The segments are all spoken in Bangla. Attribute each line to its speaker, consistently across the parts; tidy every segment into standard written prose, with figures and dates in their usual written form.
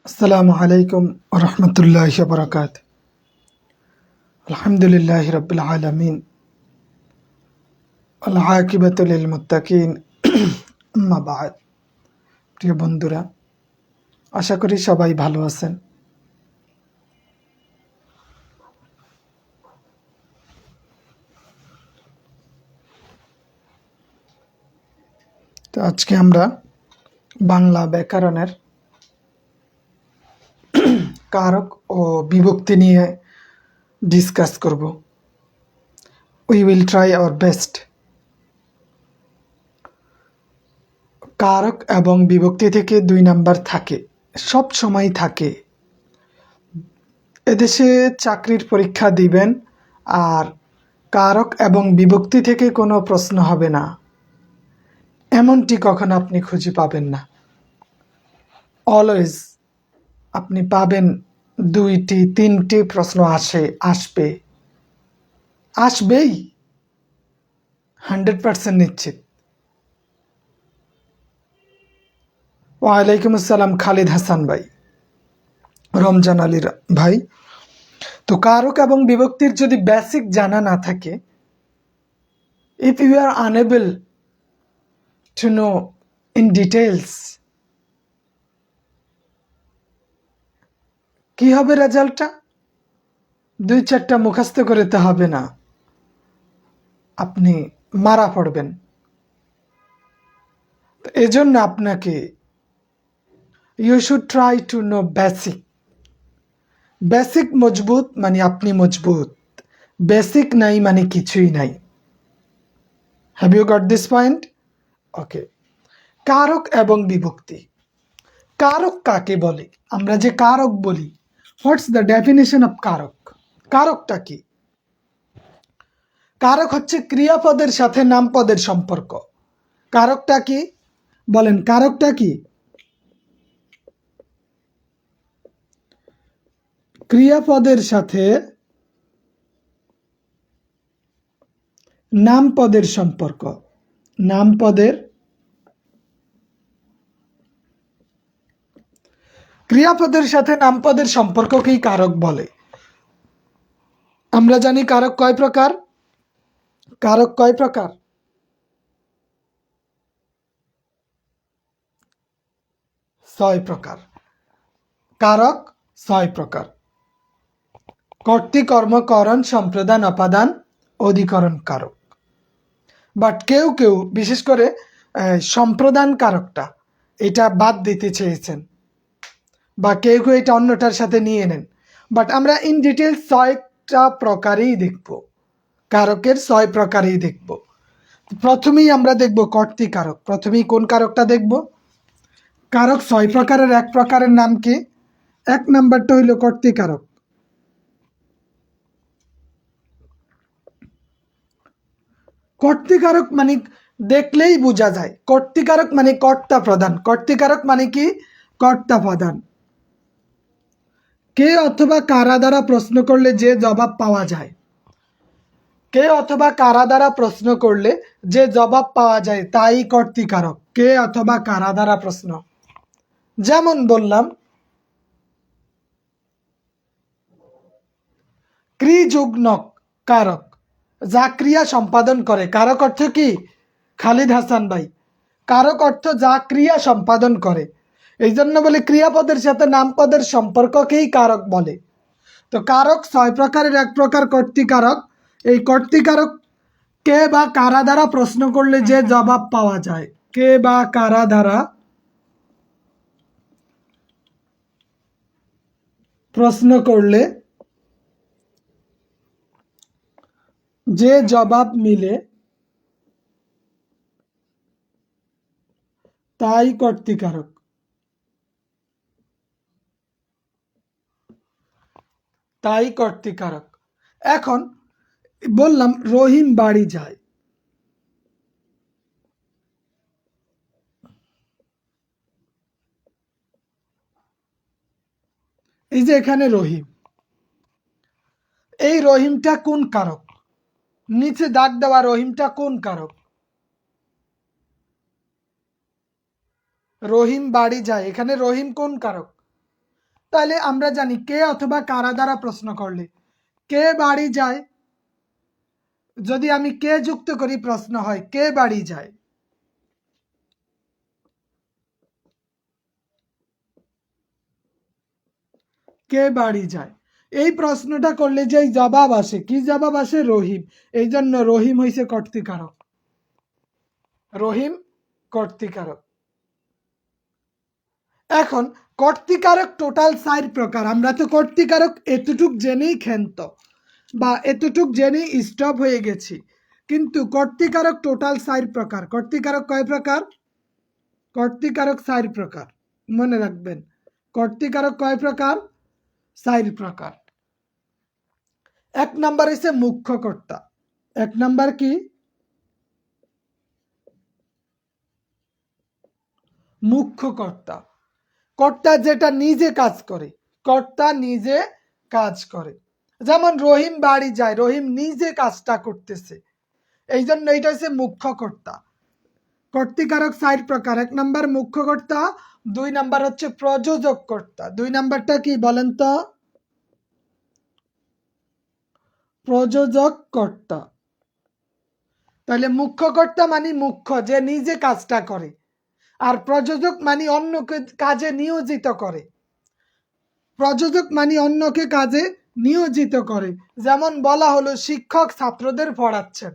Speaker 1: আসসালামু আলাইকুম রহমতুল্লাহি ওয়া বারাকাতুহু। আলহামদুলিল্লাহি রাব্বিল আলামিন ওয়াল আকিবাতু লিল মুত্তাকিন আম্মা বা'দ। প্রিয় বন্ধুরা, আশা করি সবাই ভালো আছেন। তো আজকে আমরা বাংলা ব্যাকরণের কারক ও বিভক্তি নিয়ে ডিসকাস করব। We will try our best. কারক এবং বিভক্তি থেকে 2 নাম্বার থাকে, সব সময় থাকে। এদেশে চাকরির পরীক্ষা দিবেন আর কারক এবং বিভক্তি থেকে কোনো প্রশ্ন হবে না, এমনটি কখনো আপনি খুঁজে পাবেন না। অলওয়েজ আপনি পাবেন 2টি 3টি প্রশ্ন আসবেই 100% নিশ্চিত। ওয়ালাইকুম আসসালাম খালিদ হাসান ভাই, রমজান আলী ভাই। তো কারক এবং বিভক্তির যদি বেসিক জানা না থাকে, if you are unable to know in details, কি হবে রেজাল্টটা? 2-4টা মুখস্থ করতে হবে না, আপনি মারা পড়বেন। এজন্য আপনাকে you should try to know basic মজবুত মানে আপনি মজবুত, বেসিক নাই মানে কিছুই নাই। Have you got this point? Okay. কারক এবং বিভক্তি। কারক কাকে বলে? আমরা যে কারক বলি, হোয়াটস দ্য ডেফিনেশন অফ কারক? কারকটা কি? কারক হচ্ছে ক্রিয়াপদের সাথে নামপদের সম্পর্ক। কারকটা কি বলেন? কারকটা কি? ক্রিয়াপদের সাথে নামপদের সম্পর্ক। ক্রিয়াপদের সাথে নামপদের সম্পর্ককেই কারক বলে। আমরা জানি কারক কয় প্রকার? 6 প্রকার। কারক 6 প্রকার। কর্তৃ, কর্ম, করণ, সম্প্রদান, অপাদান, অধিকরণ কারক। বাট কেউ বিশেষ করে সম্প্রদান কারকটা এটা বাদ দিতে চেয়েছেন, বা কেউ এটা অন্যটার সাথে নিয়ে নেন। বাট আমরা ইন ডিটেলস 6টা প্রকারেই দেখব, কারকের 6 প্রকারেই দেখব। প্রথমেই আমরা দেখব কর্তৃ কারক। প্রথমেই কোন কারকটা দেখব? কারক 6 প্রকারের এক প্রকারের নাম কি? 1 নাম্বারটা হইল কর্তৃ কারক। কর্তৃকারক মানে দেখলেই বোঝা যায়। কর্তৃকারক মানে কর্তা প্রধান। কর্তৃকারক মানে কি? কর্তা প্রধান। কে অথবা কারা দ্বারা প্রশ্ন করলে যে জবাব পাওয়া যায়, কে অথবা কারা দ্বারা প্রশ্ন করলে যে জবাব পাওয়া যায় তাই কর্তৃকারক। কে অথবা কারা দ্বারা প্রশ্ন। যেমন বললাম ক্রিযুগ্নক কারক, যা ক্রিয়া সম্পাদন করে। কারক অর্থ কি খালিদ হাসান ভাই? কারক অর্থ যা ক্রিয়া সম্পাদন করে। এই জন্য বলে ক্রিয়াপদের সাথে নামপদের সম্পর্ককেই কারক বলে। তো কারক 6 প্রকারের এক প্রকার কর্তৃকারক। এই কর্তৃকারক কে বা কারা দ্বারা প্রশ্ন করলে যে জবাব পাওয়া যায়, কে বা কারা দ্বারা প্রশ্ন করলে যে জবাব মিলে তাই কর্তৃকারক। এখন বললাম রহিম বাড়ি যায়। এই যে এখানে রহিম, এই রহিমটা কোন কারক? নিচে দাগ দেওয়া রহিমটা কোন কারক? রহিম বাড়ি যায়, এখানে রহিম কোন কারক? তাহলে আমরা জানি কে অথবা কারা দ্বারা প্রশ্ন করলে কে বাড়ি যায়, যদি আমি কে যুক্ত করি প্রশ্ন হয় কে বাড়ি যায়। কে বাড়ি যায়, এই প্রশ্নটা করলে যে জবাব আসে, কি জবাব আসে? রহিম। এই জন্য রহিম হইছে কর্তৃকারক। রহিম কর্তৃকারক। এখন কর্তৃকারক টোটাল 4 প্রকার। আমরা তো কর্তৃকারক এতটুক জেনেই ক্ষান্ত বা এতটুক জেনেই স্টপ হয়ে গেছি, কিন্তু কর্তৃকারক টোটাল 4 প্রকার। কর্তৃকারক কয় প্রকার? কর্তৃকারক 4 প্রকার, মনে রাখবেন। কর্তৃকারক কয় প্রকার? 4 প্রকার। এক নাম্বার হচ্ছে মুখ্য কর্তা। এক নাম্বার কি? মুখ্য কর্তা। কর্তা যেটা নিজে কাজ করে, কর্তা নিজে কাজ করে। যেমন রহিম বাড়ি যায়, রহিম নিজে কাজটা করতেছে, এই জন্য এটা হচ্ছে মুখ্য কর্তা। কর্তৃকারক 4 প্রকার। এক নাম্বার মুখ্য কর্তা, 2 নাম্বার হচ্ছে প্রযোজক কর্তা। 2 নাম্বারটা কি বলেন তো? প্রযোজক কর্তা। তাহলে মুখ্য কর্তা মানে মুখ্য, যে নিজে কাজটা করে, আর প্রযোজক মানে অন্যকে কাজে নিয়োজিত করে। প্রযোজক মানে অন্যকে কাজে নিয়োজিত করে। যেমন বলা হলো শিক্ষক ছাত্রদের পড়াচ্ছেন,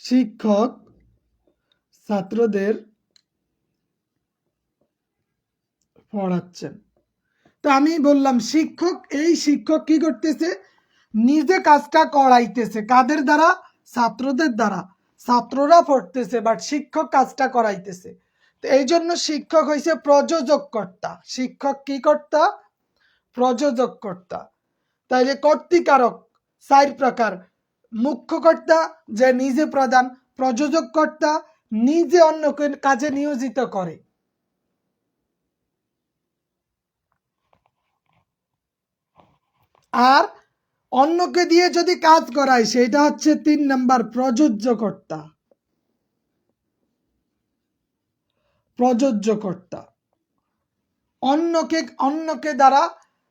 Speaker 1: শিক্ষক ছাত্রদের পড়াচ্ছেন। তো আমি বললাম শিক্ষক, এই শিক্ষক কি করতেছে? নিজে কাজটা করাইতেছে। কাদের দ্বারা? ছাত্রদের দ্বারা। ছাত্ররা পড়তেছে বাট শিক্ষক কাজটা করাইতেছে। তো এই জন্য শিক্ষক হইছে প্রযোজক কর্তা। শিক্ষক কি কর্তা? প্রযোজক কর্তা। তাইলে কর্তৃকারক 4 প্রকার। মুখ্য কর্তা যে নিজে প্রধান, প্রযোজক কর্তা নিজে অন্যকে কাজে নিয়োজিত করে, আর অন্যকে দিয়ে যদি কাজ করায় সেটা হচ্ছে 3 নাম্বার প্রযোজ্য কর্তা। প্রযোজ্য কর্তা অন্যকে দ্বারা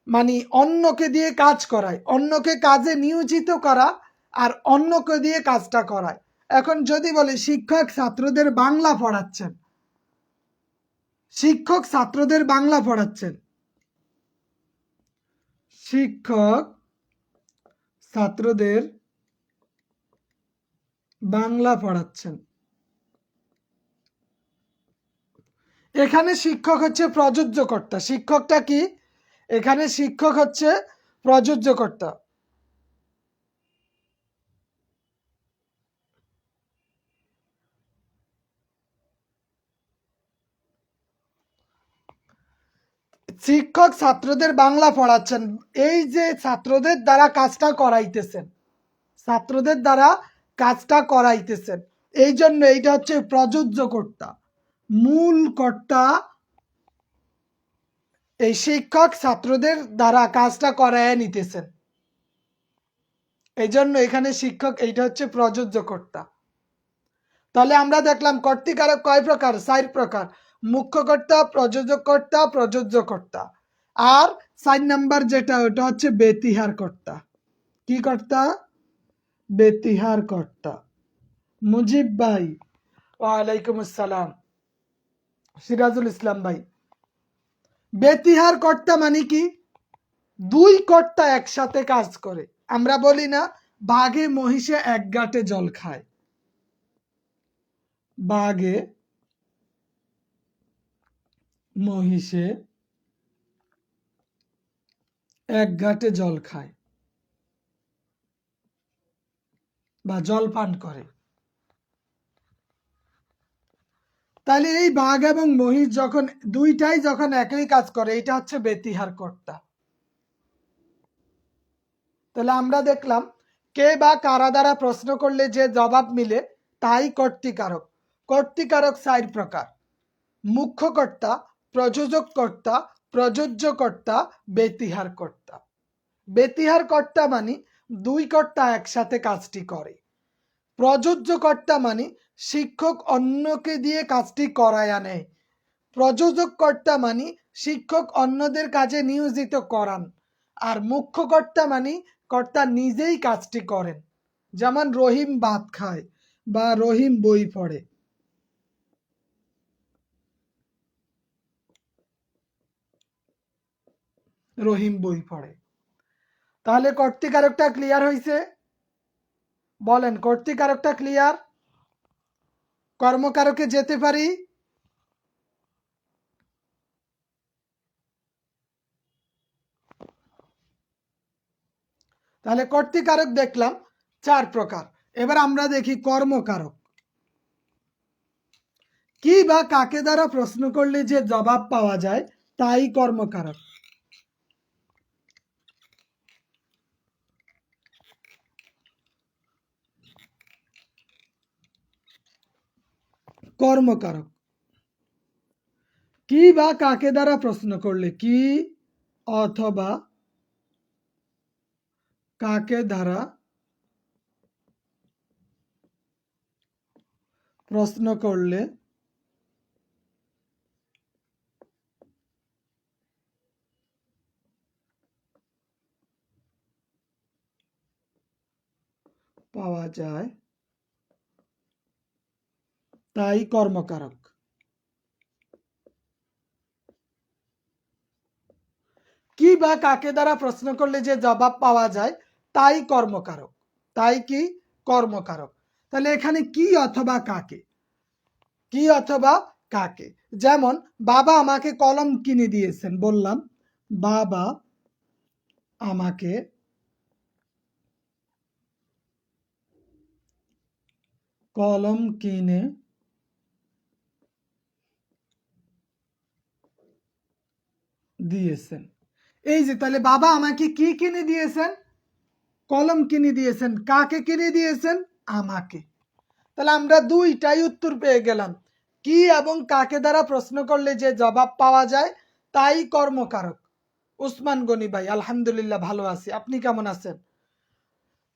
Speaker 1: মানে অন্যকে দিয়ে কাজ করায়, অন্যকে কাজে নিয়োজিত করা আর অন্যকে দিয়ে কাজটা করায়। এখন যদি বলে শিক্ষক ছাত্রদের বাংলা পড়াচ্ছেন, শিক্ষক ছাত্রদের বাংলা পড়াচ্ছেন, শিক্ষক ছাত্রদের বাংলা পড়াচ্ছেন, এখানে শিক্ষক হচ্ছে প্রযোজ্য কর্তা। শিক্ষকটা কি? এখানে শিক্ষক হচ্ছে প্রযোজ্য কর্তা। শিক্ষক ছাত্রদের বাংলা পড়াচ্ছেন, এই যে ছাত্রদের দ্বারা কাজটা করাইতেছেন, ছাত্রদের দ্বারা কাজটা করাইতেছেন, এই জন্য এইটা হচ্ছে প্রযোজ্য কর্তা। মূল কর্তা এই শিক্ষক ছাত্রদের দ্বারা কাজটা করায় নিতেছেন, এই জন্য এখানে শিক্ষক এইটা হচ্ছে প্রযোজ্য কর্তা। তাহলে আমরা দেখলাম কর্তৃকারক কয় প্রকার? 4 প্রকার। মুখ্য কর্তা, প্রযোজক কর্তা, প্রযোজ্য কর্তা। আর 4 নাম্বার যেটা, ওটা হচ্ছে বেতিহার কর্তা। কি কর্তা? বেতিহার কর্তা। মুজিব ভাই, ওয়ালাইকুম আসসালাম। সিরাজুল ইসলাম ভাই, বেতিহার কর্তা মানে কি? 2 কর্তা একসাথে কাজ করে। আমরা বলি না বাঘে মহিষে এক গাঁটে জল খায়, বাঘে মহিষে এক ঘাটে জল খায় বা জল পান করে। তাহলে এই বাঘ এবং মহিষ যখন দুইটাই যখন একই কাজ করে, এটা হচ্ছে বেতিহার কর্তা। তাহলে আমরা দেখলাম কে বা কারা দ্বারা প্রশ্ন করলে যে জবাব মিলে তাই কর্তৃকারক। কর্তৃকারক 4 প্রকার: মুখ্য কর্তা, প্রযোজক কর্তা, প্রযোজ্য কর্তা, বেতিহার কর্তা। বেতিহার কর্তা মানে 2 কর্তা একসাথে কাজটি করে। প্রযোজ্য কর্তা মানে শিক্ষক অন্যকে দিয়ে কাজটি করায়া নেয়। প্রযোজক কর্তা মানে শিক্ষক অন্যদের কাজে নিয়োজিত করান। আর মুখ্য কর্তা মানে কর্তা নিজেই কাজটি করেন। যেমন রহিম ভাত খায় বা রহিম বই পড়ে। রহিম বই পড়ে। তাহলে কর্তৃকারকটা ক্লিয়ার হয়েছে? বলেন, কর্তৃকারকটা ক্লিয়ার? কর্মকারকে যেতে পারি? তাহলে কর্তৃকারক দেখলাম 4 প্রকার। এবার আমরা দেখি কর্মকারক। কি বা কাকে দ্বারা প্রশ্ন করলে যে জবাব পাওয়া যায় তাই কর্মকারক। কর্মকারক কি বা কাকে দ্বারা প্রশ্ন করলে, কি অথবা কাকে দ্বারা প্রশ্ন করলে পাওয়া যায় তাই কর্মকারক। কি বা কাকে দ্বারা প্রশ্ন করলে যে জবাব পাওয়া যায় তাই কর্মকারক। তাই কি? কর্মকারক। তাহলে এখানে কি অথবা কাকে, কি অথবা কাকে। যেমন বাবা আমাকে কলম কিনে দিয়েছেন, বললাম বাবা আমাকে কলম কিনে দিয়েছেন। এই যে তাহলে বাবা আমাকে কি কিনে দিয়েছেন? কলম কিনে দিয়েছেন। কাকে কিনে দিয়েছেন? আমাকে। তাহলে আমরা দুইটাই উত্তর পেয়ে গেলাম। কি এবং কাকে দ্বারা প্রশ্ন করলে যে জবাব পাওয়া যায় তাই কর্মকারক। উসমান গনি ভাই, আলহামদুলিল্লাহ ভালো আছি, আপনি কেমন আছেন?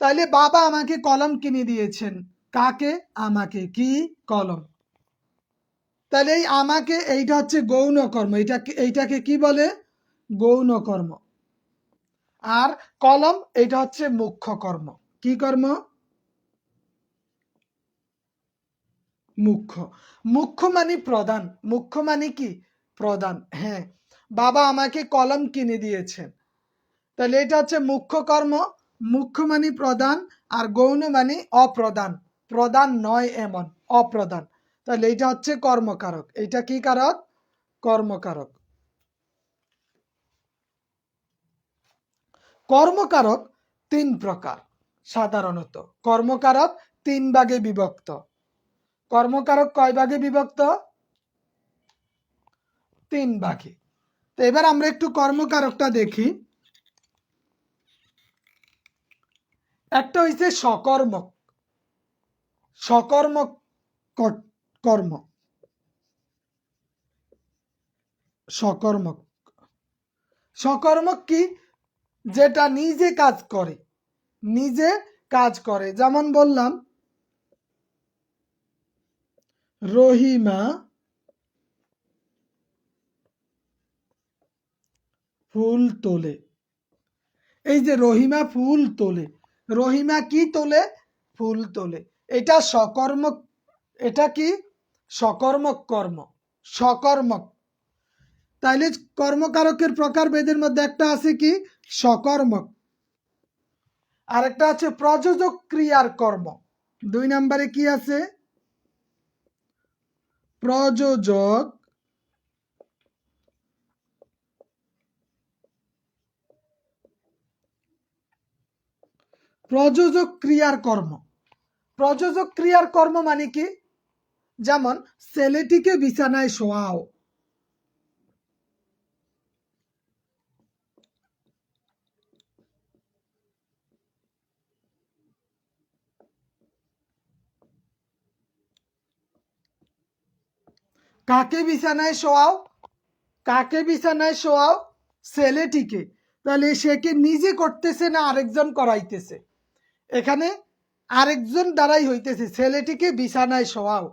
Speaker 1: তাইলে বাবা আমাকে কলম কিনে দিয়েছেন। কাকে? আমাকে। কি? কলম। তাহলে এই আমাকে, এইটা হচ্ছে গৌণ কর্ম। এইটাকে কি বলে? গৌণ কর্ম। আর কলম এটা হচ্ছে মুখ্য কর্ম। কি কর্ম? মুখ্য। মুখ্য মানে প্রধান। মুখ্য মানে কি? প্রধান। হ্যাঁ, বাবা আমাকে কলম কিনে দিয়েছেন। তাহলে এটা হচ্ছে মুখ্য কর্ম। মুখ্য মানে প্রধান, আর গৌণ মানে অপ্রধান। প্রধান নয় এমন, অপ্রধান। তাহলে এটা হচ্ছে কর্মকারক। এটা কি কারক? কর্মকারক। কর্মকারক 3 প্রকার। সাধারণত কর্মকারক 3 ভাগে বিভক্ত। কর্মকারক কয় ভাগে বিভক্ত? 3 ভাগে। তো এবার আমরা একটু কর্মকারকটা দেখি। একটা হইছে সকর্মক। সকর্মক কর্ম। সকর্মক। সকর্মক কি? যেটা নিজে কাজ করে। নিজে কাজ করে। যেমন বললাম রহিমা ফুল তোলে। এই যে রহিমা ফুল তোলে, রহিমা কি তোলে? ফুল তোলে। এটা সকর্মক। এটা কি? সকর্মক কর্ম। সকর্মক। তাইলে কর্মকারকের প্রকারভেদের মধ্যে একটা আছে কি? সকর্মক। আরেকটা আছে প্রযোজক ক্রিয়ার কর্ম। 2 নম্বরে কি আছে? প্রযোজক প্রযোজক ক্রিয়ার কর্ম। প্রযোজক ক্রিয়ার কর্ম মানে কি? যেমন ছেলেটিকে বিছানায় শোয়াও। কাকে বিছানায় শোয়াও? কাকে বিছানায় শোয়াও? ছেলেটিকে। তাহলে সে কি নিজে করতেছে না আরেকজন করাইতেছে? এখানে আরেকজন দ্বারাই হইতেছে, ছেলেটিকে বিছানায় শোয়াও।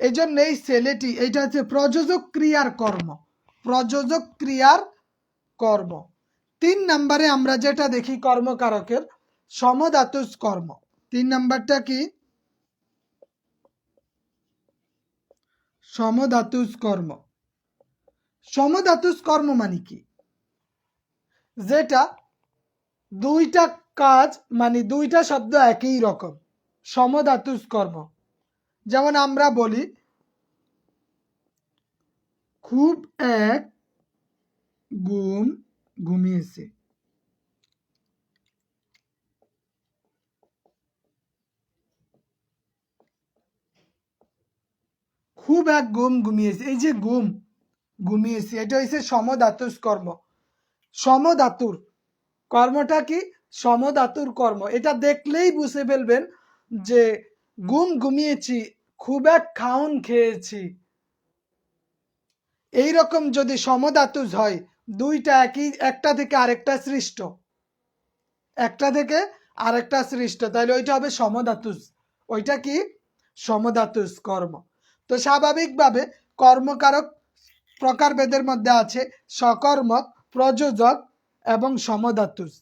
Speaker 1: এই জন্য এই ছেলেটি, এটা হচ্ছে প্রযোজক ক্রিয়ার কর্ম, প্রযোজক ক্রিয়ার কর্ম। 3 নম্বরে আমরা যেটা দেখি কর্মকারকের সমধাতুজ কর্ম। 3 নম্বরটা কি? সমধাতুজ কর্ম। সমধাতুজ কর্ম মানে কি? যেটা দুইটা কাজ মানে দুইটা শব্দ একই রকম, সমধাতুজ কর্ম। যেমন আমরা বলি খুব এক ঘুম ঘুমিয়েছে। খুব এক ঘুম ঘুমিয়েছে, এই যে ঘুম ঘুমিয়েছে, এটা হচ্ছে সমধাতুজ কর্ম। সমধাতুর কর্মটা কি? সমধাতুর কর্ম। এটা দেখলেই বুঝে ফেলবেন যে ঘুম ঘুমিয়েছি, খুব এক খাউন খেয়েছি। এইরকম যদি সমধাতুজ হয়, দুইটা একই, একটা থেকে আরেকটা সৃষ্ট, একটা থেকে আরেকটা সৃষ্ট, তাহলে ওইটা হবে সমধাতুজ। ওইটা কি? সমধাতুজ কর্ম। তো স্বাভাবিকভাবে কর্মকারক প্রকারভেদের মধ্যে আছে সকর্মক, প্রযোজক এবং সমধাতুজ,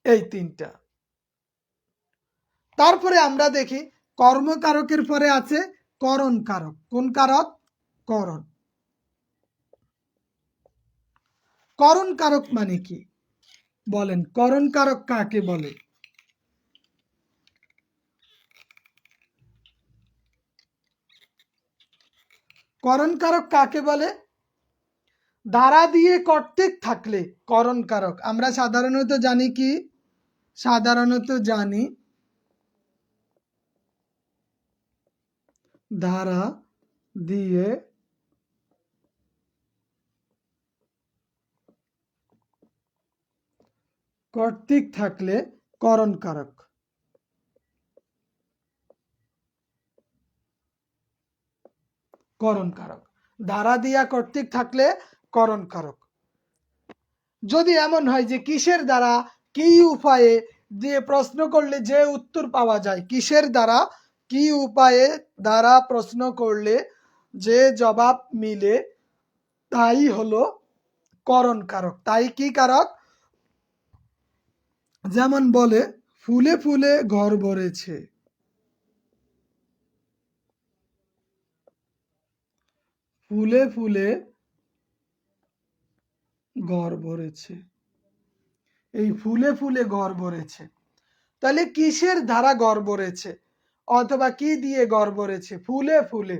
Speaker 1: এই তিনটা। তারপরে আমরা দেখি কর্মকারকের পরে আছে করণ কারক। কোন কারক? করণ। করণ কারক মানে কি বলেন? করণ কারক কাকে বলে? করণ কারক কাকে বলে? দ্বারা দিয়ে কর্তৃক থাকলে করণ কারক। আমরা সাধারণত জানি কি? সাধারণত জানি দ্বারা দিয়ে কর্তৃক থাকলে করণ কারক। করণ কারক, দ্বারা দিয়া কর্তৃক থাকলে করণ কারক। যদি এমন হয় যে কিসের দ্বারা, কি উপায়ে দিয়ে প্রশ্ন করলে যে উত্তর পাওয়া যায়, কিসের দ্বারা, কি উপায়ে দ্বারা প্রশ্ন করলে যে জবাব মিলে, তাই হলো করণ কারক। তাই কি কারক? যেমন বলে ফুলে ফুলে ঘর ভরেছে, ফুলে ফুলে ঘর ভরেছে, এই ফুলে ফুলে ঘর ভরেছে, তাহলে কিসের দ্বারা ঘর ভরেছে অথবা কি দিয়ে ঘর ভরেছে? ফুলে ফুলে।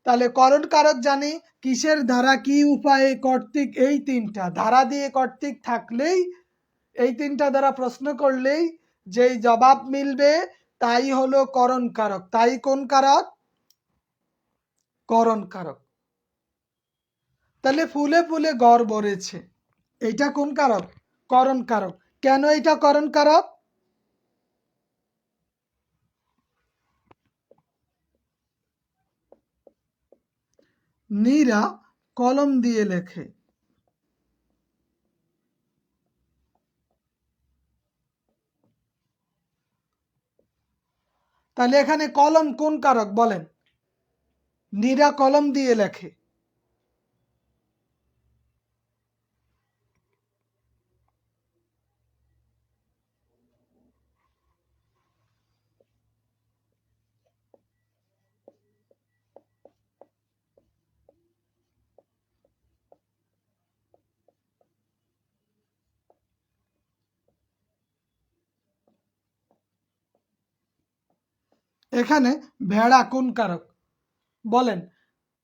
Speaker 1: তাহলে করণ কারক জানি কিসের দ্বারা, কি উপায়ে, কর্তৃক, এই তিনটা। দ্বারা দিয়ে কর্তৃক থাকলেই, এই তিনটা দ্বারা প্রশ্ন করলেই যেই জবাব মিলবে তাই হলো করণ কারক। তাই কোন কারক? করণ কারক। তাহলে ফুলে ফুলে ঘর ভরেছে, এইটা কোন কারক? করণ কারক। কেন এটা করণ কারক? নীরা কলম দিয়ে লেখে, তাহলে এখানে কলম কোন কারক বলেন? নীরা কলম দিয়ে লেখে। এখানে ভেড়া কোন কারক বলেন?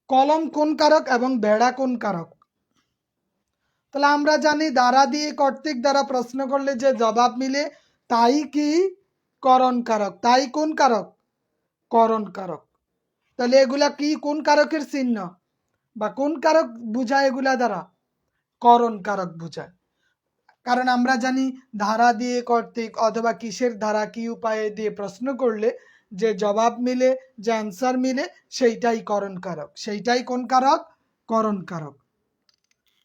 Speaker 1: কলম কোন কারক এবং ভেড়া কোন কারক? তাহলে আমরা জানি দ্বারা দিয়ে কর্তৃক দ্বারা প্রশ্ন করলে যে জবাব মিলে তাই কি? করণ কারক। তাই কোন কারক? করণ কারক। তাহলে এগুলা কি, কোন কারকের চিহ্ন বা কোন কারক বুঝায়? এগুলা দ্বারা করণ কারক বুঝায়। কারণ আমরা জানি ধারা দিয়ে কর্তৃক অথবা কিসের ধারা, কি উপায়ে দিয়ে প্রশ্ন করলে যে জবাব মিলে, যে অ্যান্সার মিলে, সেইটাই করণ কারক। সেইটাই কোন কারক? করণ কারক।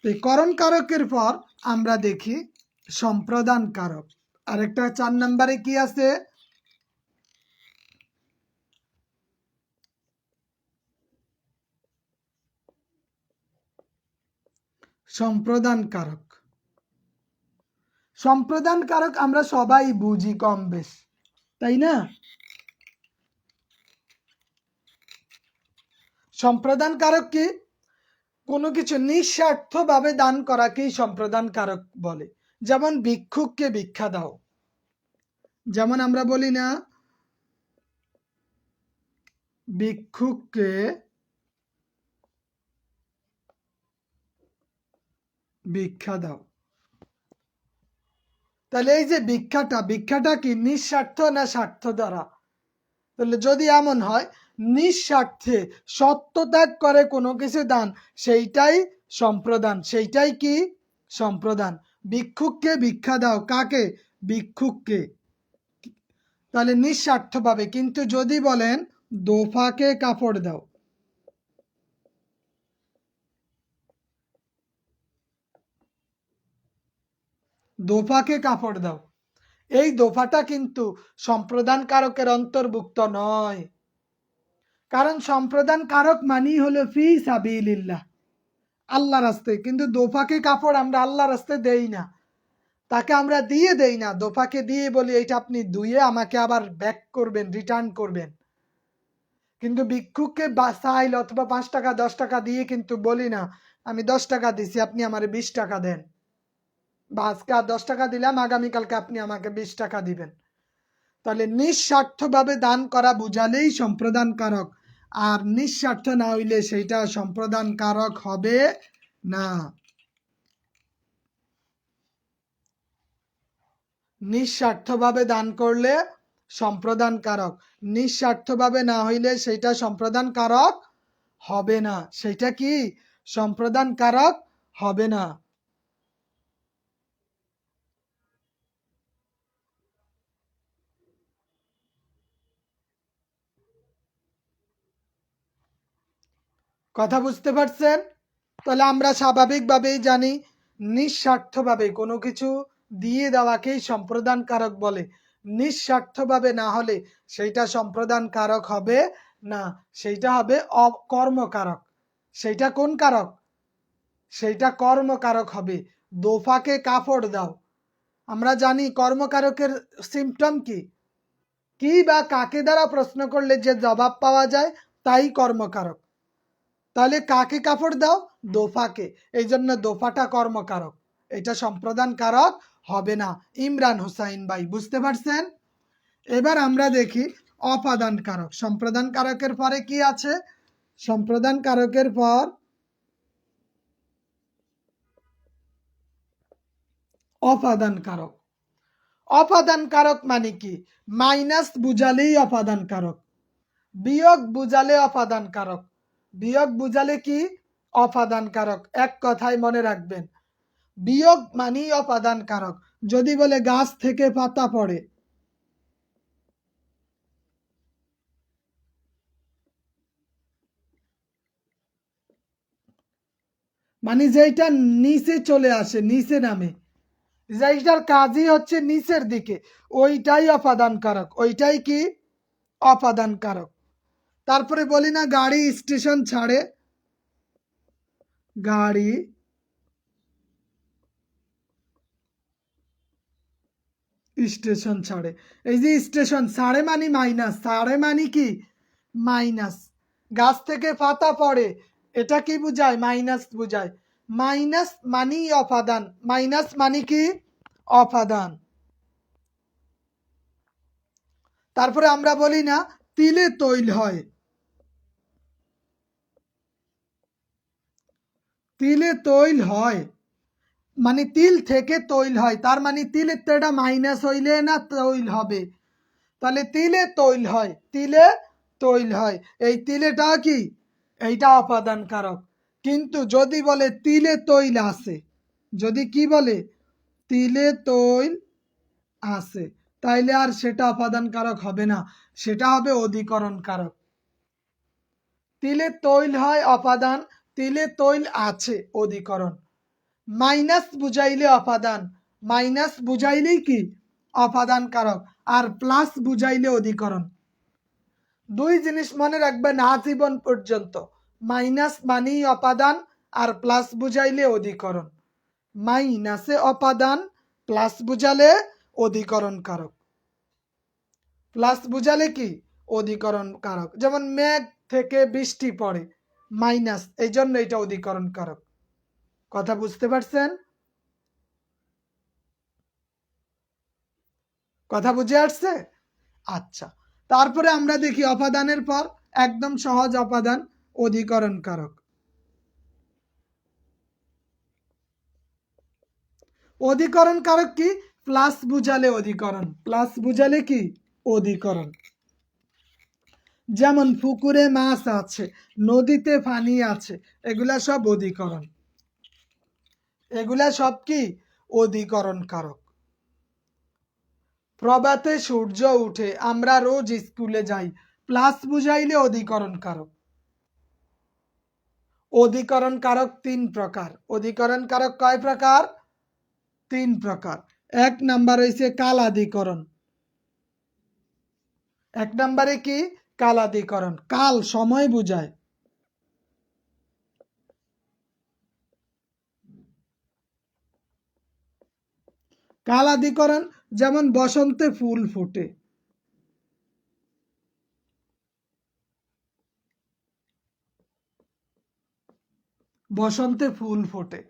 Speaker 1: এই করণ কারকের পর আমরা দেখি সম্প্রদান কারক। আরেকটা 4 নম্বরে কি আছে? সম্প্রদান কারক। সম্প্রদান কারক আমরা সবাই বুঝি কম বেশ, তাই না? সম্প্রদান কারক কি? কোনো কিছু নিঃস্বার্থভাবে দান করাকেই সম্প্রদান কারক বলে। যেমন ভিক্ষুককে ভিক্ষা দাও, যেমন আমরা বলি না ভিক্ষুককে ভিক্ষা দাও। তাহলে এই যে ভিক্ষাটা কি নিঃস্বার্থ না স্বার্থ দ্বারা? তাহলে যদি এমন হয় নিঃস্বার্থে সত্যত্যাগ করে কোনো কিছু দান, সেইটাই সম্প্রদান, সেইটাই কি সম্প্রদান। ভিক্ষুককে ভিক্ষা দাও, কাকে? ভিক্ষুককে। তাহলে নিঃস্বার্থভাবে। কিন্তু যদি বলেন দোফাকে কাপড় দাও, দোফাকে কাপড় দাও, এই দোফাটা কিন্তু সম্প্রদান কারকের অন্তর্ভুক্ত নয়। কারণ সম্প্রদান কারক মানেই হলো ফি সাবিলিল্লাহ, আল্লাহ রাস্তায়। কিন্তু দোফাকে কাপড় আমরা আল্লাহ রাস্তায় দেই না, তাকে আমরা দিয়ে দেই না। দোফাকে দিয়ে বলি এটা আপনি ধুয়ে আমাকে আবার ব্যাক করবেন, রিটার্ন করবেন। কিন্তু ভিক্ষুককে চাইল অথবা 5 টাকা 10 টাকা দিয়ে কিন্তু বলি না আমি 10 টাকা দিছি, আপনি আমারে 20 টাকা দেন, বা আজকে 10 টাকা দিলাম, আগামীকালকে আপনি আমাকে 20 টাকা দিবেন। তাহলে নিঃস্বার্থভাবে দান করা বুঝালেই সম্প্রদান কারক, আর নিঃস্বার্থ না হইলে সেইটা সম্প্রদান কারক হবে না। নিঃস্বার্থভাবে দান করলে সম্প্রদান কারক, নিঃস্বার্থভাবে না হইলে সেটা সম্প্রদান কারক হবে না। সেটা কি সম্প্রদান কারক হবে না। কথা বুঝতে পারছেন? তাহলে আমরা স্বাভাবিকভাবেই জানি নিঃস্বার্থভাবে কোনো কিছু দিয়ে দেওয়াকেই সম্প্রদান কারক বলে। নিঃস্বার্থভাবে না হলে সেইটা সম্প্রদান কারক হবে না, সেইটা হবে অকর্মকারক। সেইটা কোন কারক? সেইটা কর্মকারক হবে। দোফাকে কাপড় দাও, আমরা জানি কর্মকারকের সিম্পটম কি? কি বা কাকে দ্বারা প্রশ্ন করলে যে জবাব পাওয়া যায় তাই কর্মকারক। তাহলে কাকে কাপড় দাও? দোফাকে। এই জন্য দোফাটা কর্মকারক, এটা সম্প্রদান কারক হবে না। ইমরান হুসাইন ভাই, বুঝতে পারছেন? এবার আমরা দেখি অপাদান কারক। সম্প্রদান কারকের পরে কি আছে? সম্প্রদান কারকের পর অপাদান কারক। অপাদান কারক মানে কি? মাইনাস বুঝালেই অপাদান কারক, বিয়োগ বুঝালে অপাদান কারক। বিয়োগ বুঝালে কি? অপাদান কারক। এক কথায় মনে রাখবেন, বিয়োগ মানেই অপাদান কারক। যদি বলে গাছ থেকে পাতা পড়ে, মানে যেটা নিচে চলে আসে, নিচে নামে, যেটার কাজই হচ্ছে নিচের দিকে, ওইটাই অপাদান কারক, ওইটাই কি অপাদান কারক। তারপরে বলি না গাড়ি স্টেশন ছাড়ে, গাড়ি স্টেশন ছাড়ে। এই যে স্টেশন ছাড়ে মানে মাইনাস, ছাড়ে মানে কি মাইনাস। গাছ থেকে পাতা পড়ে, এটা কি বুঝায়? মাইনাস বুঝায়। মাইনাস মানি অপাদান, মাইনাস মানে কি অপাদান। তারপরে আমরা বলি না তিলে তৈল হয়, তিলে তৈল হয় মানে তিল থেকে তৈল হয়, তার মানে তিলের তো এটা মাইনাস হইলে না তৈল হবে। তাহলে তিলে তৈল হয়, তিলে তৈল হয়, এই তিলেটা কি? এইটা অপাদান কারক। কিন্তু যদি বলে তিলে তৈল আছে, যদি কি বলে তিলে তৈল আছে, তাইলে আর সেটা অপাদান কারক হবে না, সেটা হবে অধিকরণ কারক। তিলে তৈল হয় অপাদান, তিলে তৈল আছে অধিকরণ। মাইনাস বুঝাইলে অপাদান, মাইনাস বুঝাইলেই কি অপাদান কারক, আর প্লাস বুঝাইলে অধিকরণ। দুই জিনিস মনে রাখবেন আজীবন পর্যন্ত, মাইনাস মানেই অপাদান আর প্লাস বুঝাইলে অধিকরণ। মাইনাসে অপাদান, প্লাস বুঝালে অধিকরণ কারক। প্লাস বুঝালে কি অধিকরণ কারক। যেমন মেঘ থেকে বৃষ্টি পড়ে, মাইনাস, এই জন্য এটা অধিকরণ কারক। কথা বুঝতে পারছেন? কথা বুঝে আসছে? আচ্ছা, তারপরে আমরা দেখি অপাদানের পর একদম সহজ অপাদান, অধিকরণ কারক। অধিকরণ কারক কি? প্লাস বুঝালে অধিকরণ, প্লাস বুঝালে কি অধিকরণ। যেমন পুকুরে মাছ আছে, নদীতে পানি আছে, এগুলা সব অধিকরণ। এগুলা সব কি অধিকরণ কারক। প্রভাতে সূর্য উঠে, আমরা রোজ স্কুলে যাই, প্লাস বুঝাইলে অধিকরণ কারক। অধিকরণ কারক তিন প্রকার। অধিকরণ কারক কয় প্রকার? তিন প্রকার। এক নাম্বার হইছে কালাদিকরণ। এক নম্বরে কি কালাদিকরণ, কাল সময় বুঝায়। কালাদিকরণ যেমন বসন্তে ফুল ফোটে। বসন্তে ফুল ফোটে,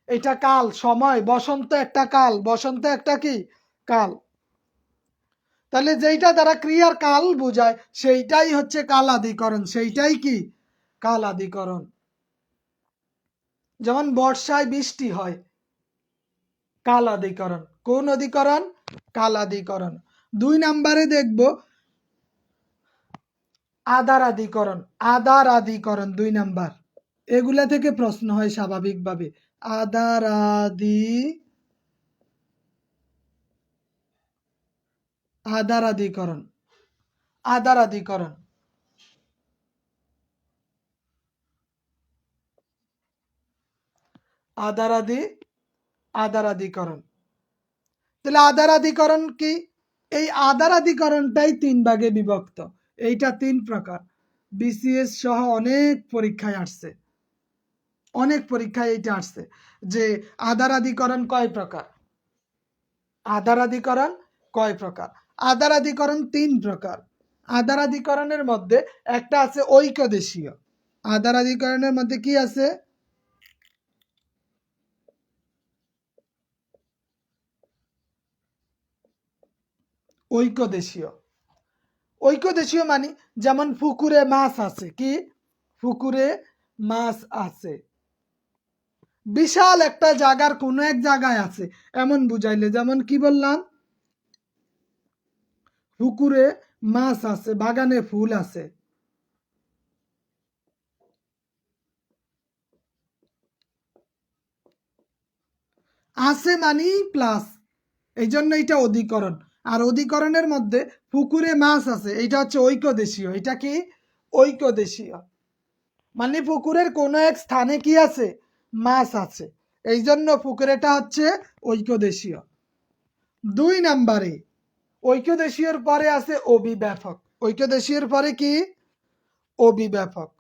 Speaker 1: এটা কাল সময়। বসন্ত একটা কাল, বসন্ত একটা কি কাল। তাহলে যেইটা দ্বারা ক্রিয়ার কাল বোঝায় সেইটাই হচ্ছে কালাদিকরণ, সেইটাই কি কালাদিকরণ। যেমন বর্ষায় বৃষ্টি হয়, কালাদিকরণ। কোন অধিকরণ? কালাদিকরণ। দুই নাম্বারে দেখব আদারাদিকরণ। আদারাদিকরণ দুই নাম্বার। এগুলা থেকে প্রশ্ন হয় স্বাভাবিকভাবে। আদারাদিকরণ। আদারাদিকরণ। আদারাদিকরণ। তাহলে আদারাদিকরণ কি? এই আদারাদিকরণটাই তিন ভাগে বিভক্ত। এইটা তিন প্রকার। বিসিএস সহ অনেক পরীক্ষায় আসছে, অনেক পরীক্ষায় এইটা আসছে যে আদারাদিকরণ কয় প্রকার। আদারাদিকরণ কয় প্রকার? আদারাদিকরণ তিন প্রকার। আদারাদিকরণের মধ্যে একটা আছে ঐকদেশীয়। আদারাদিকরণের মধ্যে কি আছে? ঐকদেশীয়। ঐকদেশীয় মানে যেমন পুকুরে মাছ আছে, কি পুকুরে মাছ আছে, বিশাল একটা জায়গার কোন এক জায়গায় আছে এমন বুঝাইলে। যেমন কি বললাম, পুকুরে মাছ আছে, বাগানে ফুল আছে। আছে মানি প্লাস, এই জন্য এটা অধিকরণ। আর অধিকরণের মধ্যে পুকুরে মাছ আছে, এটা হচ্ছে ঐকদেশীয়। এটা কি ঐকদেশীয়, মানে পুকুরের কোনো এক স্থানে কি আছে মাছ আছে, এই জন্য পুকুরেটা হচ্ছে ঐকদেশীয়। দুই নাম্বারে ঐকদেশীয়র পরে আছে অভিব্যাপক। ঐকদেশীয়র পরে কি অভিব্যাপক।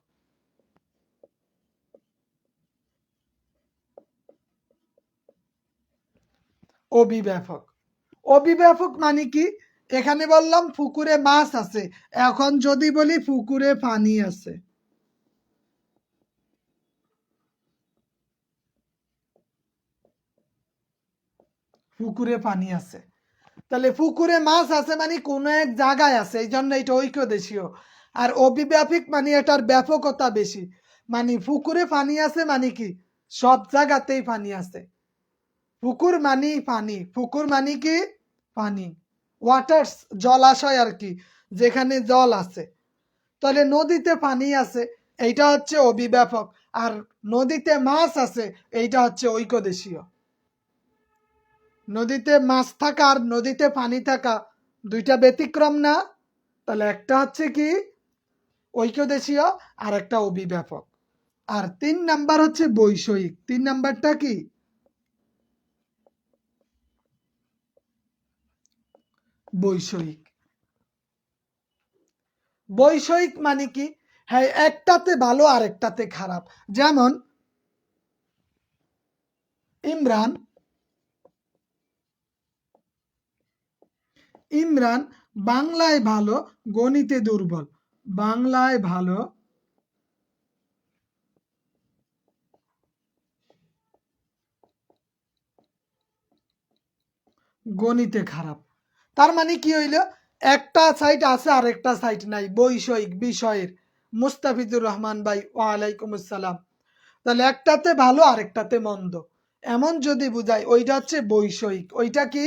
Speaker 1: অভিব্যাপক। অভিব্যাপক মানে কি? এখানে বললাম পুকুরে মাছ আছে, এখন যদি বলি পুকুরে পানি আছে। পুকুরে পানি আছে, তাহলে পুকুরে মাছ আছে মানে কোনো এক জায়গায় আছে, এই জন্য এটা ঐকদেশীয়। আর অভিব্যাপক মানে এটার ব্যাপকতা বেশি, মানে পুকুরে পানি আছে মানে কি সব জায়গাতেই পানি আছে। পুকুর মানি পানি, পুকুর মানি কি পানি, ওয়াটার, জলাশয় আর কি, যেখানে জল আছে। তাহলে নদীতে পানি আছে, এইটা হচ্ছে অভিব্যাপক। আর নদীতে মাছ আছে, এইটা হচ্ছে ঐকদেশীয়। নদীতে মাছ থাকা আর নদীতে পানি থাকা দুইটা ব্যতিক্রম না? তাহলে একটা হচ্ছে কি ঐকদেশীয় আর একটা অভিব্যাপক। আর তিন নাম্বার হচ্ছে বৈষয়িক। তিন নাম্বারটা কি বৈষয়িক। বৈষয়িক মানে কি? হ্যাঁ, একটাতে ভালো আর একটাতে খারাপ। যেমন ইমরান ইমরান বাংলায় ভালো, গণিতে দুর্বল। বাংলায় ভালো, গণিতে খারাপ। তার মানে কি হইল? একটা সাইট আছে আর একটা সাইট নাই, বৈষয়িক বিষয়ের। মুস্তাফিজুর রহমান ভাই, ওয়ালাইকুম আসসালাম। তাহলে একটাতে ভালো আর একটাতে মন্দ, এমন যদি বুঝায় ওইটা হচ্ছে বৈষয়িক। ওইটা কি?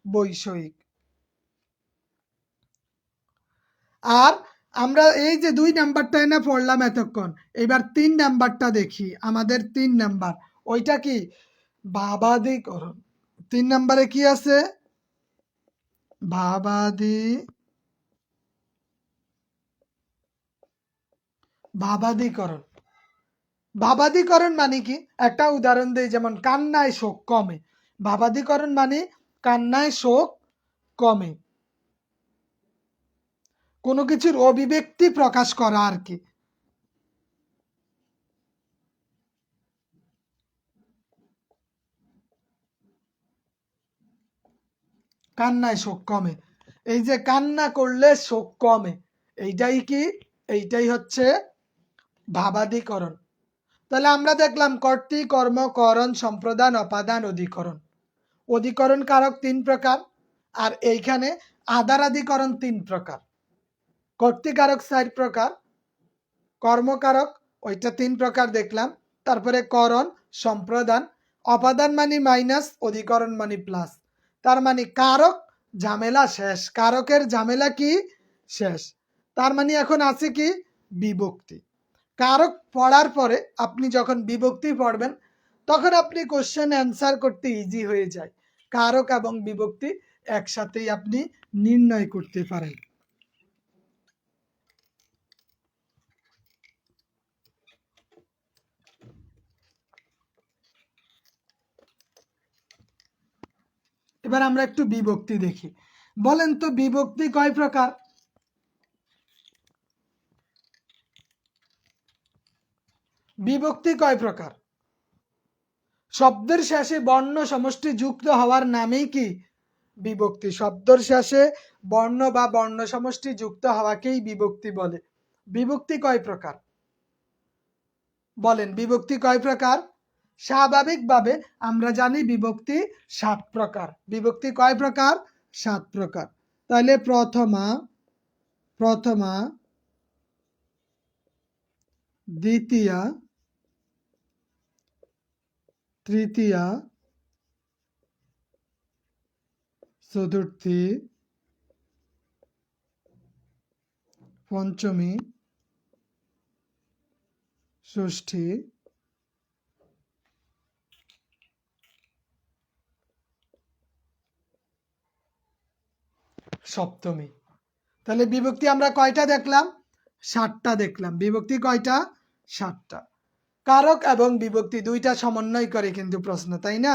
Speaker 1: বৈষয়িক। আর আমরা এই যে 2 নাম্বারটা না পড়লাম এতক্ষণ, এবার 3 নাম্বারটা দেখি। আমাদের 3 নাম্বার, ওইটা কি? ভাবাদিকরণ। 3 নাম্বারে কি আছে? ভাবাদিকরণ। ভাবাদিকরণ মানে কি? একটা উদাহরণ দেই, যেমন কান্নায় শোক কমে। ভাবাদিকরণ মানে কান্নায় শোক কমে, কোনো কিছুর অভিব্যক্তি প্রকাশ করা আর কি। কান্নায় শোক কমে, এই যে কান্না করলে শোক কমে, এইটাই কি? এইটাই হচ্ছে ভাবাদিকরণ। তাহলে আমরা দেখলাম কর্তৃ, কর্ম, করণ, সম্প্রদান, অপাদান, অধিকরণ। অধিকরণ কারক 3 প্রকার, আর এইখানে আধারাধিকরণ 3 প্রকার। কর্তৃকারক 4 প্রকার, কর্মকারক ওইটা 3 প্রকার দেখলাম। তারপরে করণ, সম্প্রদান, অপাদান মানে মাইনাস, অধিকরণ মানে প্লাস। তার মানে কারক ঝামেলা শেষ, কারকের ঝামেলা কি? শেষ। তার মানে এখন আছে কি? বিভক্তি। কারক পড়ার পরে আপনি যখন বিভক্তি পড়বেন, তখন আপনি কোশ্চেন অ্যান্সার করতে ইজি হয়ে যায়। কারক এবং বিভক্তি একসাথেই আপনি নির্ণয় করতে পারেন। এবার আমরা একটু বিভক্তি দেখি। বলেন তো বিভক্তি কয় প্রকার? বিভক্তি কয় প্রকার? শব্দের শেষে বর্ণ সমষ্টি যুক্ত হওয়ার নামেই কি? বিভক্তি। শব্দের শেষে বর্ণ বা বর্ণ সমষ্টি যুক্ত হওয়াকেই বিভক্তি বলে। বিভক্তি কয় প্রকার? বলেন, বিভক্তি কয় প্রকার? স্বাভাবিকভাবে আমরা জানি বিভক্তি 7 প্রকার। বিভক্তি কয় প্রকার? 7 প্রকার। তাহলে প্রথমা, দ্বিতীয়া, তৃতীয়া, চতুর্থী, পঞ্চমী, ষষ্ঠী, সপ্তমী। তাহলে বিভক্তি আমরা কয়টা দেখলাম? 7টা দেখলাম। বিভক্তি কয়টা? 7টা। কারক এবং বিভক্তি দুইটা সমন্বয় করে কিন্তু প্রশ্ন, তাই না?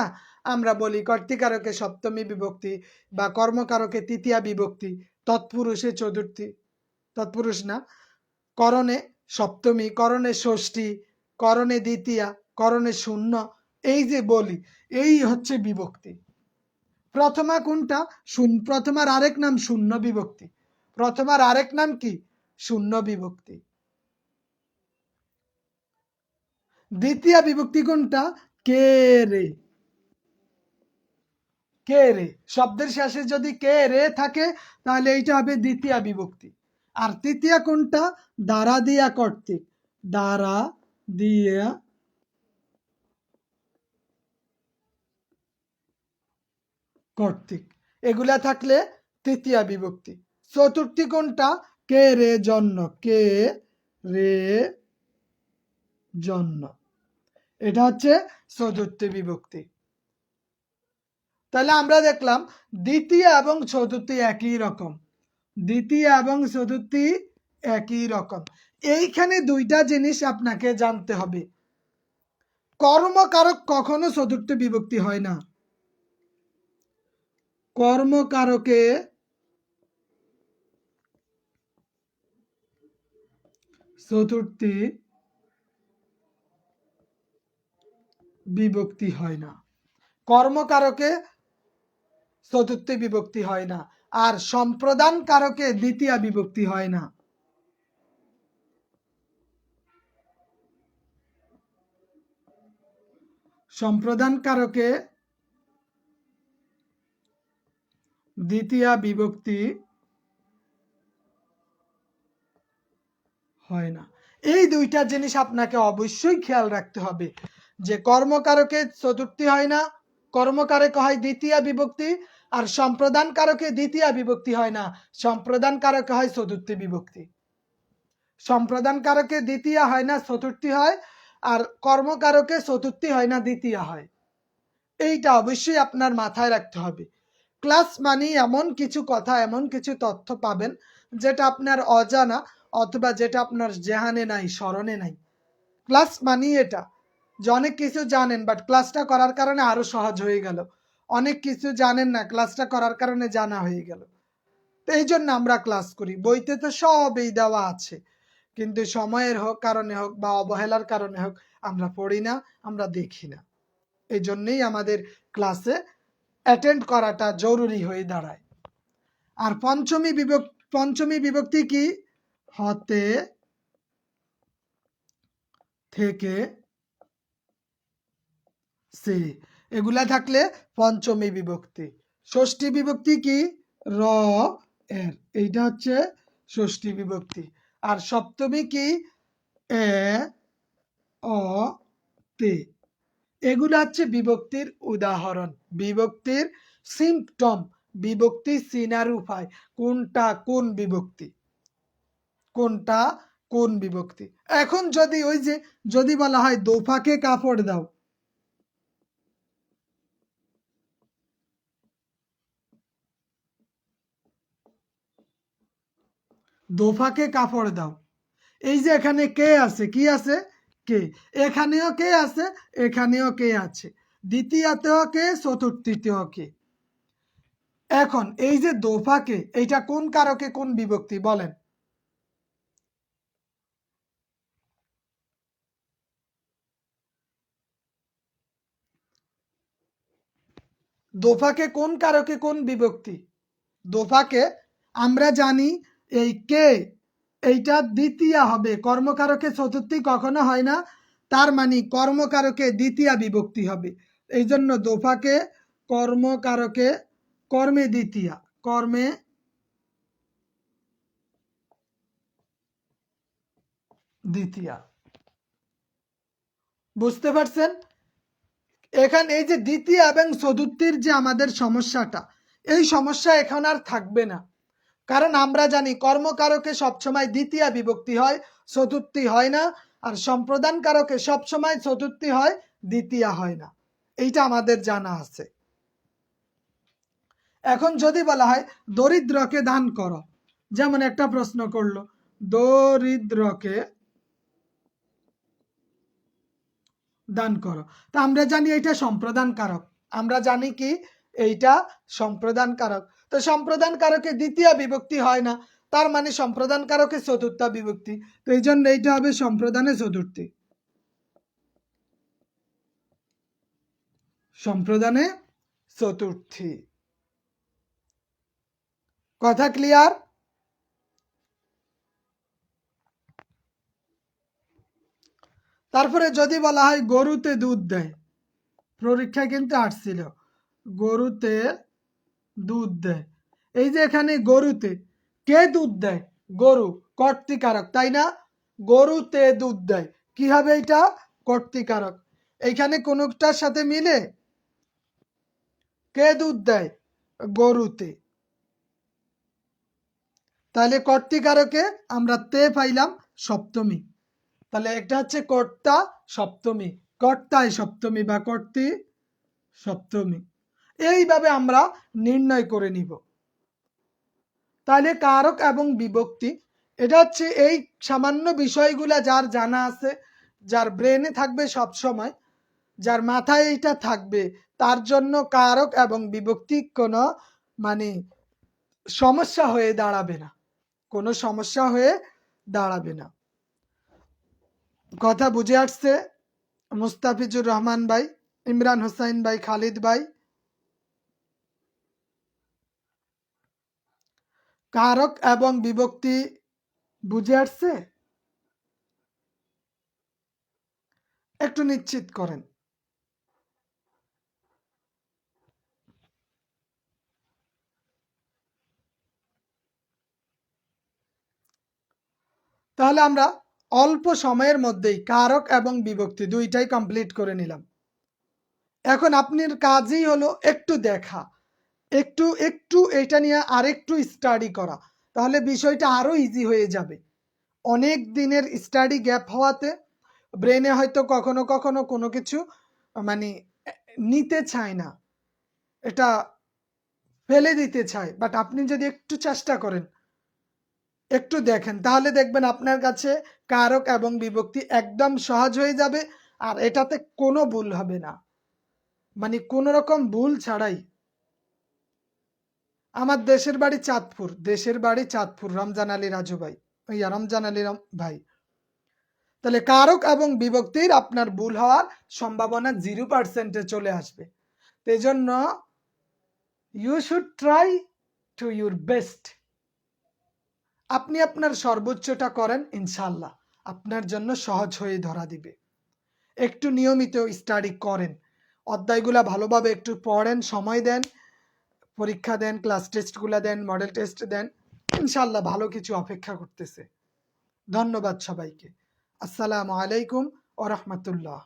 Speaker 1: আমরা বলি কর্তৃকারকে সপ্তমী বিভক্তি, বা কর্মকারকে তৃতীয়া বিভক্তি, তৎপুরুষে চতুর্থী, তৎপুরুষ না, করণে সপ্তমী, করণে ষষ্ঠী, করণে দ্বিতীয়া, করণে শূন্য। এই যে বলি, এই হচ্ছে বিভক্তি। প্রথমা কোনটা? প্রথমার আরেক নাম শূন্য বিভক্তি। প্রথমার আরেক নাম কি? শূন্য বিভক্তি। দ্বিতীয় বিভক্তি কোনটা? কে রে। কে রে শব্দের শেষে যদি কে রে থাকে, তাহলে এইটা হবে দ্বিতীয় বিভক্তি। আর তৃতীয় কোনটা? দ্বারা দিয়া কর্তৃক। দ্বারা দিয়া কর্তৃক, এগুলা থাকলে তৃতীয় বিভক্তি। চতুর্থী কোনটা? কে রে জন্য। কে রে জন্য, এটা হচ্ছে চতুর্থী বিভক্তি। তাহলে আমরা দেখলাম দ্বিতীয় এবং চতুর্থী একই রকম। দ্বিতীয় এবং চতুর্থী একই রকম। এইখানে দুইটা জিনিস আপনাকে জানতে হবে। কর্মকারক কখনো চতুর্থ বিভক্তি হয় না। কর্মকারকে চতুর্থী বিভক্তি হয় না। কর্মকারকে চতুর্থী বিভক্তি হয় না, আর সম্প্রদান কারকে দ্বিতীয় বিভক্তি হয় না। সম্প্রদান কারকে দ্বিতীয় বিভক্তি হয় না। এই দুইটা জিনিস আপনাকে অবশ্যই খেয়াল রাখতে হবে, যে কর্মকারকে চতুর্থী হয় না, কর্মকারক হয় দ্বিতীয় বিভক্তি, আর সম্প্রদান কারকে দ্বিতীয় বিভক্তি হয় না, সম্প্রদান কারকে হয় চতুর্থী বিভক্তি। সম্প্রদান কারকে দ্বিতীয় হয় না, চতুর্থী হয়, আর কর্মকারকে চতুর্থী হয় না, দ্বিতীয় হয়। এইটা অবশ্যই আপনার মাথায় রাখতে হবে। ক্লাস মানে এমন কিছু কথা, এমন কিছু তথ্য পাবেন যেটা আপনার অজানা, অথবা যেটা আপনার জেহানে নাই, স্মরণে নাই। ক্লাস মানে এটা যে অনেক কিছু জানেন, বাট ক্লাসটা করার কারণে আরো সহজ হয়ে গেল। অনেক কিছু জানেন না, ক্লাসটা করার কারণে জানা হয়ে গেল। তো এই জন্য আমরা ক্লাস করি। বইতে তো সবই দেওয়া আছে, কিন্তু সময়ের কারণে হোক বা অবহেলার কারণে হোক আমরা পড়ি না, আমরা দেখি না। এই জন্যই আমাদের ক্লাসে অ্যাটেন্ড করাটা জরুরি হয়ে দাঁড়ায়। আর পঞ্চমী বিভক্তি কি? হতে, থেকে, সে, এগুলা থাকলে পঞ্চমী বিভক্তি। ষষ্ঠী বিভক্তি কি? র, এর, এইটা হচ্ছে ষষ্ঠী বিভক্তি। আর সপ্তমী কি? এ, অ, তে। এগুলো হচ্ছে বিভক্তির উদাহরণ, বিভক্তির সিম্পটম, বিভক্তি চিনার উপায়, কোনটা কোন বিভক্তি, কোনটা কোন বিভক্তি। এখন যদি ওই যে যদি বলা হয় দোফাকে কাপড় দাও, দোফাকে কাপড় দাও, এই যে এখানে কে আছে, কি আছে? কে। এখানেও কে আছে, এখানেও কে আছে, দ্বিতীয়তেও কে, চতুর্থীতেও কে। এখন এই যে দোফাকে, এইটা কোন কারকে কোন বিভক্তি বলেন? দোফাকে কোন কারকে কোন বিভক্তি? দোফাকে আমরা জানি এই কে, এইটা দ্বিতীয় হবে, কর্মকারকে চতুর্থী কখনো হয় না, তার মানে কর্মকারকে দ্বিতীয় বিভক্তি হবে। এই জন্য দোফাকে কর্মকারকে কর্মে দ্বিতীয়া, কর্মে দ্বিতীয়া। বুঝতে পারছেন? এখানে এই যে দ্বিতীয় এবং চতুর্থীর যে আমাদের সমস্যাটা, এই সমস্যা এখন আর থাকবে না। কারণ আমরা জানি কর্মকারকে সবসময় দ্বিতীয় বিভক্তি হয়, চতুর্থী হয় না, আর সম্প্রদান কারকে সবসময় চতুর্থী হয়, দ্বিতীয় হয় না। এইটা আমাদের জানা আছে। এখন যদি বলা হয় দরিদ্রকে দান করো, যেমন একটা প্রশ্ন করলো, দরিদ্রকে দান করো, তা আমরা জানি এটা সম্প্রদান কারক, আমরা জানি কি এইটা সম্প্রদান কারক। তো সম্প্রদান কারকে দ্বিতীয় বিভক্তি হয় না, তার মানে সম্প্রদান কারকে চতুর্থ বিভক্তি। তো এই জন্য এইটা হবে সম্প্রদানে চতুর্থী, সম্প্রদানে চতুর্থী। কথা ক্লিয়ার? তারপরে যদি বলা হয় গরুতে দুধ দেয়, পরীক্ষায় কিন্তু আসছিল, গরুতে দুধ দেয়। এই যে এখানে গরুতে কে দুধ দেয়? গরু, কর্তৃকারক, তাই না? গরুতে দুধ দেয়, কি হবে এটা? কর্তৃকারক। এইখানে কোনটার সাথে মিলে? কে দুধ দেয়? গরুতে। তাহলে কর্তৃকারকে আমরা তে পাইলাম সপ্তমী। তাহলে এটা হচ্ছে কর্তা সপ্তমী, কর্তায় সপ্তমী বা কর্তৃ সপ্তমী। এইভাবে আমরা নির্ণয় করে নিব। তাহলে কারক এবং বিভক্তি, এটা হচ্ছে এই সামান্য বিষয়গুলা যার জানা আছে, যার ব্রেনে থাকবে সব সময়, যার মাথায় এটা থাকবে, তার জন্য কারক এবং বিভক্তি কোনো মানে সমস্যা হয়ে দাঁড়াবে না, কোনো সমস্যা হয়ে দাঁড়াবে না। কথা বুঝে আসছে? মুস্তাফিজুর রহমান ভাই, ইমরান হোসাইন ভাই, খালিদ ভাই। কারক এবং বিভক্তি বুঝে আসছে? একটু নিশ্চিত করেন। তাহলে আমরা অল্প সময়ের মধ্যেই কারক এবং বিভক্তি দুইটাই কমপ্লিট করে নিলাম। এখন আপনার কাজই হলো একটু দেখা, একটু একটু এটা নিয়ে আরেকটু স্টাডি করা, তাহলে বিষয়টা আরো ইজি হয়ে যাবে। অনেক দিনের স্টাডি গ্যাপ হওয়াতে ব্রেনে হয়তো কখনো কখনো কোনো কিছু মানে নিতে চায় না, এটা ফেলে দিতে চায়। বাট আপনি যদি একটু চেষ্টা করেন, একটু দেখেন, তাহলে দেখবেন আপনার কাছে কারক এবং বিভক্তি একদম সহজ হয়ে যাবে। আর এটাতে কোনো ভুল হবে না, মানে কোনো রকম ভুল ছাড়াই। আমার দেশের বাড়ি চাঁদপুর, রমজান আলী রাজু ভাই, রমজান আলী ভাই। তাহলে কারক এবং বিভক্তির আপনার ভুল হওয়ার সম্ভাবনা 0%-এ চলে আসবে। এই জন্য you should try to your best. আপনি আপনার সর্বোচ্চটা করেন, ইনশাল্লাহ আপনার জন্য সহজ হয়ে ধরা দিবে। একটু নিয়মিত স্টাডি করেন, অধ্যায়গুলা ভালোভাবে একটু পড়েন, সময় দেন, পরীক্ষা দেন, ক্লাস টেস্টগুলা দেন, মডেল টেস্ট দেন, ইনশাল্লাহ ভালো কিছু অপেক্ষা করতেছে। ধন্যবাদ সবাইকে। আসসালামু আলাইকুম ওয়া রাহমাতুল্লাহ।